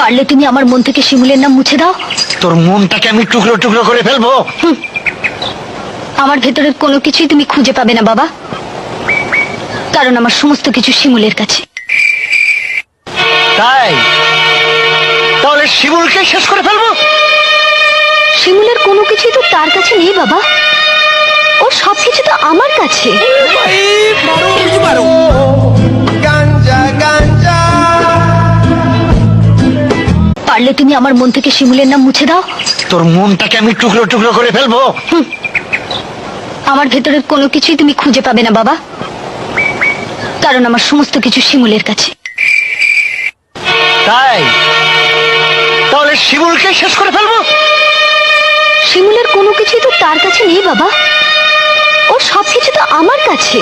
পারলে তুমি আমার মন থেকে শিমুলের নাম মুছে দাও। তোর মনটাকে আমি টুকরো টুকরো করে ফেলবো। আমার ভেতরের কোনো কিছুই তুমি খুঁজে পাবে না বাবা, কারণ আমার সমস্ত কিছু শিমুলের কাছে। তাই তাহলে শিমুলকে শেষ করে ফেলবো। শিমুলের কোনো কিছুই তো তার কাছে নেই বাবা, ও সবকিছু তো আমার কাছে। পারলে তুমি আমার মন থেকে শিমুলের নাম মুছে দাও। তোর মনটাকে আমি টুকরো টুকরো করে ফেলবো। আমার ভেতরের কোনো কিছুই তুমি খুঁজে পাবে না বাবা, কারণ আমার সমস্ত কিছু শিমুলের কাছে। তাই তাহলে শিমুলকে শেষ করে ফেলবো। শিমুলের কোনো কিছুই তো তার কাছে নেই বাবা, ও সবকিছু তো আমার কাছে।